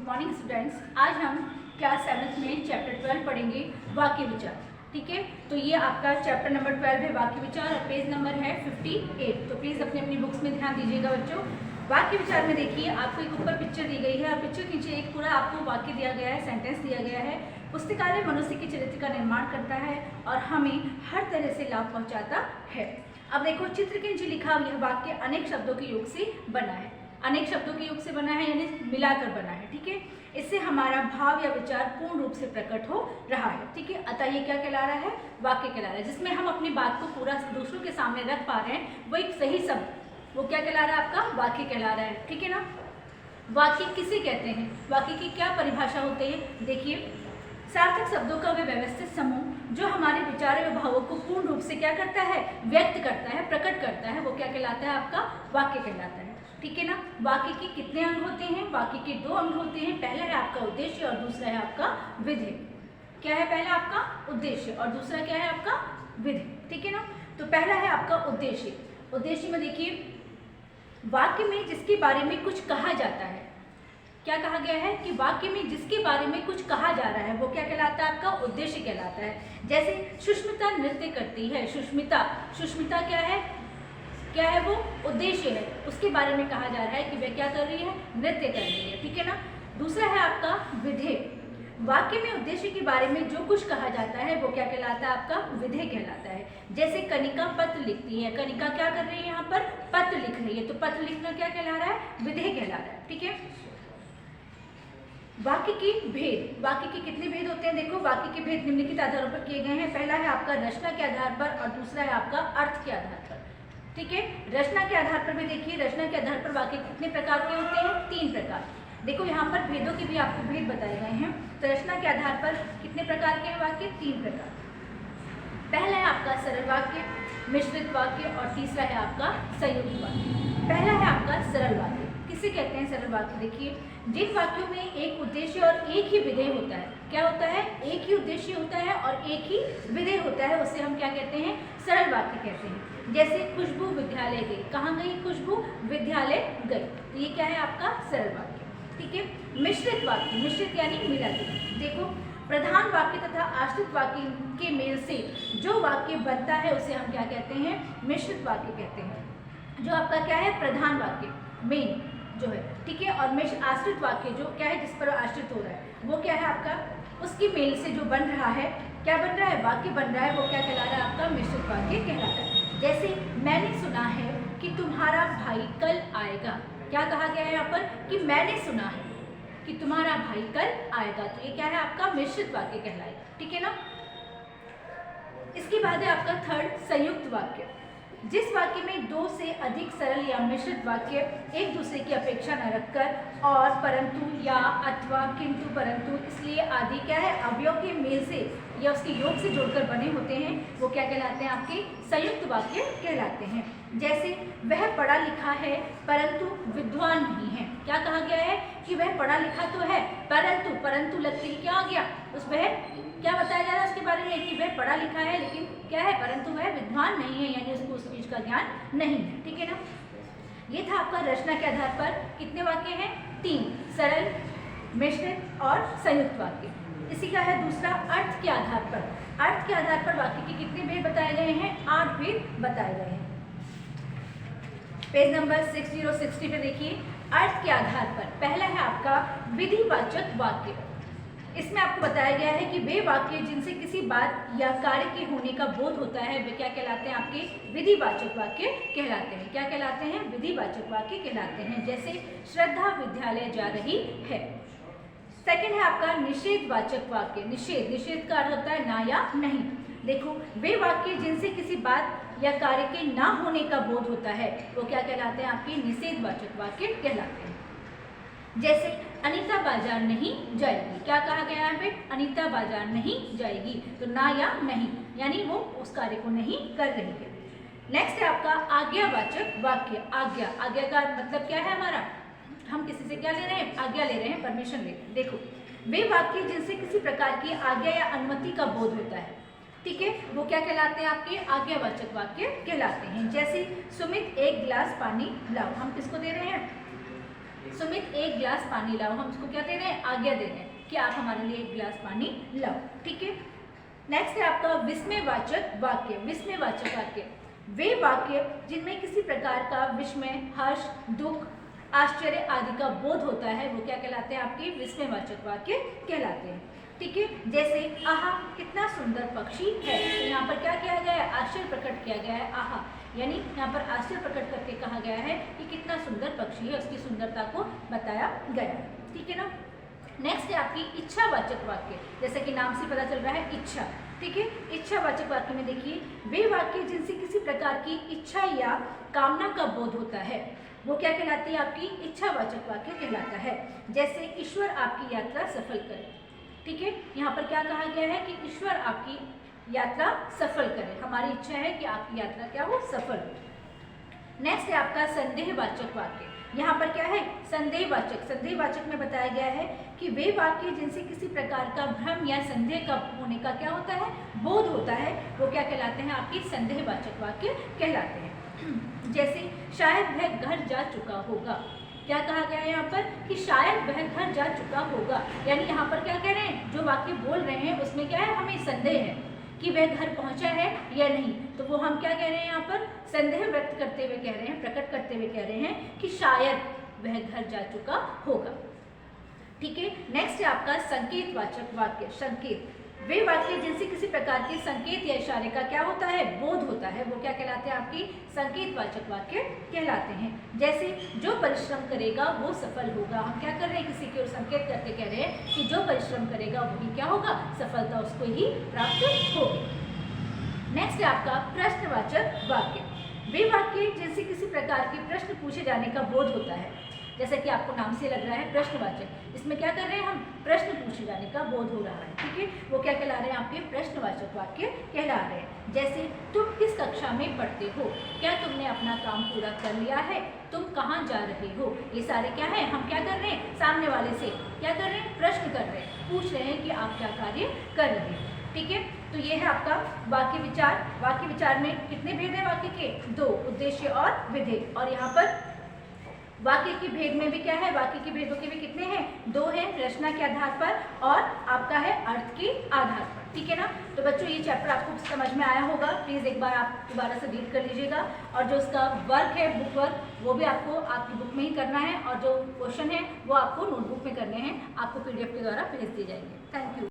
Morning students. आज हम class 7th में चैप्टर 12 पढ़ेंगे वाक्य विचार। ठीक है, तो ये आपका चैप्टर नंबर 12 है वाक्य विचार और पेज नंबर है 58। तो प्लीज़ अपनी अपनी बुक्स में ध्यान दीजिएगा बच्चों। वाक्य विचार में देखिए आपको एक ऊपर पिक्चर दी गई है और पिक्चर के नीचे एक पूरा आपको वाक्य दिया गया है, सेंटेंस दिया गया है। पुस्तकालय मनुष्य के चरित्र का निर्माण करता है और हमें हर तरह से लाभ पहुँचाता है। अब देखो चित्र के नीचे लिखा यह वाक्य अनेक शब्दों के योग से बना है। अनेक शब्दों के योग से बना है यानी मिलाकर बना है। ठीक है, इससे हमारा भाव या विचार पूर्ण रूप से प्रकट हो रहा है। ठीक है, अतः ये क्या कहला रहा है? वाक्य कहला रहा है, जिसमें हम अपनी बात को पूरा दूसरों के सामने रख पा रहे हैं। वो एक सही शब्द, वो क्या कहला रहा है? आपका वाक्य कहला रहा है। ठीक है ना। वाक्य किसे कहते हैं? वाक्य की क्या परिभाषा होती है? देखिए, सार्थक शब्दों का वे व्यवस्थित समूह जो हमारे विचारों व भावों को पूर्ण रूप से क्या करता है? व्यक्त करता है, प्रकट करता है, वो क्या कहलाता है? आपका वाक्य कहलाता है। ठीक है ना। वाक्य के कितने अंग होते हैं? वाक्य के 2 अंग होते हैं। पहला है आपका उद्देश्य और दूसरा है आपका विधेय। क्या है? पहला आपका उद्देश्य और दूसरा क्या है? आपका विधेय। ठीक है ना। तो पहला है आपका उद्देश्य। उद्देश्य में देखिए, वाक्य में जिसके बारे में कुछ कहा जाता है, क्या कहा गया है कि वाक्य में जिसके बारे में कुछ कहा जा रहा है वो क्या कहलाता है? आपका उद्देश्य कहलाता है। जैसे सुष्मिता नृत्य करती है। सुष्मिता क्या है? क्या है? वो उद्देश्य है, उसके बारे में कहा जा रहा है कि वह क्या कर रही है? नृत्य कर रही है। ठीक है ना। दूसरा है आपका विधेय। वाक्य में उद्देश्य के बारे में जो कुछ कहा जाता है वो क्या कहलाता है? आपका विधेय कहलाता है। जैसे कनिका पत्र लिखती है। कनिका क्या कर रही है? यहाँ पर पत्र लिख रही है, तो पत्र लिखना क्या कहला रहा है? विधेय कहला रहा है। ठीक है। वाक्य के भेद। वाक्य के कितने भेद होते हैं? देखो, वाक्य के भेद निम्नलिखित आधारों पर किए गए हैं। पहला है आपका रचना के आधार पर और दूसरा है आपका अर्थ के आधार पर। ठीक है, रचना के आधार पर भी देखिए, रचना के आधार पर वाक्य कितने प्रकार के होते हैं? 3 प्रकार। देखो यहाँ पर भेदों के भी आपको भेद बताए गए हैं। तो रचना के आधार पर कितने प्रकार के हैं वाक्य? 3 प्रकार। पहला है आपका सरल वाक्य, मिश्रित वाक्य और तीसरा है आपका संयुक्त वाक्य। पहला है आपका सरल वाक्य। किसे कहते हैं सरल वाक्य? देखिए, जिन वाक्यों में एक उद्देश्य और एक ही विधेय होता है। क्या होता है? एक ही उद्देश्य होता है और एक ही विधेय होता है, उसे हम क्या कहते हैं? सरल वाक्य कहते हैं। जैसे खुशबू विद्यालय गई। कहाँ गई खुशबू? विद्यालय गई। तो ये क्या है? आपका सरल वाक्य। ठीक है। मिश्रित वाक्य। मिश्रित यानी मिला जुला। देखो, प्रधान वाक्य तथा आश्रित वाक्य के मेल से जो वाक्य बनता है उसे हम क्या कहते हैं? मिश्रित वाक्य कहते हैं। जो आपका क्या है? प्रधान वाक्य, मेन जो है। ठीक है। और आश्रित वाक्य जो क्या है? जिस पर आश्रित हो रहा है वो क्या है? आपका उसकी मेल से जो बन रहा है, क्या बन रहा है? वाक्य बन रहा है, वो क्या कहला रहा है? आपका मिश्रित वाक्य कहलाता है। जैसे मैंने सुना है कि तुम्हारा भाई कल आएगा। क्या कहा गया है यहाँ पर? कि मैंने सुना है कि तुम्हारा भाई कल आएगा। तो ये क्या है? आपका मिश्रित वाक्य कहलाएगा। ठीक है ना। इसके बाद है आपका थर्ड संयुक्त वाक्य। जिस वाक्य में 2 से अधिक सरल या मिश्रित वाक्य एक दूसरे की अपेक्षा न रखकर और परंतु या अथवा किंतु परंतु इसलिए आदि क्या है? अवयव के मेल से या उसके योग से जोड़कर बने होते हैं, वो क्या कहलाते हैं? आपके संयुक्त वाक्य कहलाते हैं। जैसे वह पढ़ा लिखा है परंतु विद्वान नहीं है। क्या कहा गया है? कि वह पढ़ा लिखा तो है परंतु लगते ही क्या आ गया? उस वह क्या बताया जा रहा है उसके बारे में? कि वह पढ़ा लिखा है लेकिन क्या है? परंतु वह विद्वान नहीं है, यानी उसको उस चीज का ज्ञान नहीं है। ठीक है ना। ये था आपका रचना के आधार पर कितने वाक्य हैं? 3, सरल, मिश्रित और संयुक्त वाक्य। इसी का है दूसरा अर्थ के आधार पर। अर्थ के आधार पर वाक्य के कितने भेद बताए गए हैं? 8 भेद बताए गए हैं। पेज नंबर 6060 पे देखिए, अर्थ के आधार पर पहला है आपका विधिवाचक वाक्य। इसमें आपको बताया गया है कि वे वाक्य जिनसे किसी बात या कार्य के होने का बोध होता है वे क्या कहलाते हैं? आपके विधिवाचक वाक्य कहलाते हैं। क्या कहलाते हैं? विधिवाचक वाक्य कहलाते हैं। जैसे श्रद्धा विद्यालय जा रही है। सेकंड है आपका निषेधवाचक वाक्य। निषेध का अर्थ होता है ना या नहीं। देखो, वे वाक्य जिनसे किसी बात या कार्य के ना होने का बोध होता है वो क्या कहलाते हैं? आपके निषेधवाचक वाक्य कहलाते हैं। जैसे अनीता बाजार नहीं जाएगी। क्या कहा गया है पे? अनीता बाजार नहीं जाएगी। तो ना या नहीं, यानी वो उस कार्य को नहीं कर रही है। नेक्स्ट है आपका आज्ञावाचक वाक्य। आज्ञा का मतलब क्या है? हमारा हम किसी से क्या ले रहे हैं? आज्ञा ले रहे हैं, परमिशन ले रहे हैं। देखो, वे वाक्य जिनसे किसी प्रकार की आज्ञा या अनुमति का बोध होता है, ठीक है, वो क्या कहलाते हैं? आपके आज्ञावाचक वाक्य कहलाते हैं। जैसे सुमित 1 गिलास पानी लाओ। हम किसको दे रहे हैं? सुमित एक गिलास पानी लाओ, हम उसको क्या दे रहे हैं, आज्ञा दे रहे हैं कि आप हमारे लिए एक गिलास पानी लाओ। ठीक है, नेक्स्ट है आपका विस्मयवाचक वाक्य। विस्मयवाचक वाक्य वे वाक्य जिनमें किसी प्रकार का विस्मय, हर्ष, दुख, आश्चर्य आदि का बोध होता है वो क्या कहलाते हैं, आपके विस्मयवाचक वाक्य कहलाते हैं। ठीक है, जैसे आहा कितना सुंदर पक्षी है, तो यहाँ पर क्या किया गया है, आश्चर्य प्रकट किया गया है, आहा यानी यहाँ पर आश्चर्य प्रकट करके कहा गया है कि कितना सुंदर पक्षी है, उसकी सुंदरता को बताया गया है। ठीक है ना। नेक्स्ट है आपकी इच्छावाचक वाक्य, जैसे कि नाम से पता चल रहा है इच्छा। ठीक है, इच्छावाचक वाक्य में देखिए वे वाक्य जिनसे किसी प्रकार की इच्छा या कामना का बोध होता है वो क्या कहलाती है, आपकी इच्छावाचक वाक्य कहलाता है। जैसे ईश्वर आपकी यात्रा सफल करे। ठीक है, यहाँ पर क्या कहा गया है कि ईश्वर आपकी यात्रा सफल करे, हमारी इच्छा है कि आपकी यात्रा क्या हो, सफल हो। नेक्स्ट है आपका संदेहवाचक वाक्य। यहाँ पर क्या है, संदेहवाचक। संदेहवाचक में बताया गया है कि वे वाक्य जिनसे किसी प्रकार का भ्रम या संदेह का होने का क्या होता है, बोध होता है, वो क्या कहलाते हैं, आपकी संदेहवाचक वाक्य कहलाते हैं। जैसे शायद वह घर जा चुका होगा। क्या कहा गया है यहाँ पर कि शायद वह घर जा चुका होगा, यानी यहाँ पर क्या कह रहे हैं, जो वाक्य बोल रहे हैं उसमें क्या है, हमें संदेह है कि वह घर पहुंचा है या नहीं, तो वो हम क्या कह रहे हैं, यहाँ पर संदेह व्यक्त करते हुए कह रहे हैं, प्रकट करते हुए कह रहे हैं कि शायद वह घर जा चुका होगा। ठीक है, नेक्स्ट है आपका संकेतवाचक वाक्य। संकेत वे वाक्य जिनसे किसी प्रकार के संकेत या इशारे का क्या होता है, बोध होता है, वो क्या कहलाते हैं, आपकी संकेतवाचक वाक्य कहलाते हैं। जैसे जो परिश्रम करेगा वो सफल होगा, हम क्या कर रहे हैं, किसी की ओर संकेत करके कह रहे हैं कि जो परिश्रम करेगा वही क्या होगा, सफलता उसको ही प्राप्त होगी। नेक्स्ट है आपका प्रश्नवाचक वाक्य। वे वाक्य जिनसे किसी प्रकार के प्रश्न पूछे जाने का बोध होता है, जैसा कि आपको नाम से लग रहा है प्रश्नवाचक, इसमें क्या कर रहे हैं, हम प्रश्न पूछे जाने का बोध हो रहा है। ठीक है, वो क्या कहला रहे हैं, आपके प्रश्नवाचक वाक्य कहला रहे हैं। जैसे तुम किस कक्षा में पढ़ते हो, क्या तुमने अपना काम पूरा कर लिया है, तुम कहाँ जा रहे हो, ये सारे क्या है, हम क्या कर रहे हैं, सामने वाले से क्या कर रहे हैं, प्रश्न कर रहे हैं, पूछ रहे हैं कि आप क्या कार्य कर रहे हैं। ठीक है, तो ये है आपका वाक्य विचार। वाक्य विचार में कितने भेद हैं वाक्य के, दो, उद्देश्य और विधेय। और यहाँ पर वाक्य की भेद में भी क्या है, वाक्य के भेदों के भी कितने हैं, दो हैं, रचना के आधार पर और आपका है अर्थ के आधार पर। ठीक है ना। तो बच्चों ये चैप्टर आपको समझ में आया होगा, प्लीज़ एक बार आप दोबारा से रीड कर लीजिएगा। और जो उसका वर्क है, बुक वर्क, वो भी आपको आपकी बुक में ही करना है, और जो क्वेश्चन है वो आपको नोटबुक में करने हैं, आपको PDF के द्वारा भेज दिए जाएंगे। Thank you.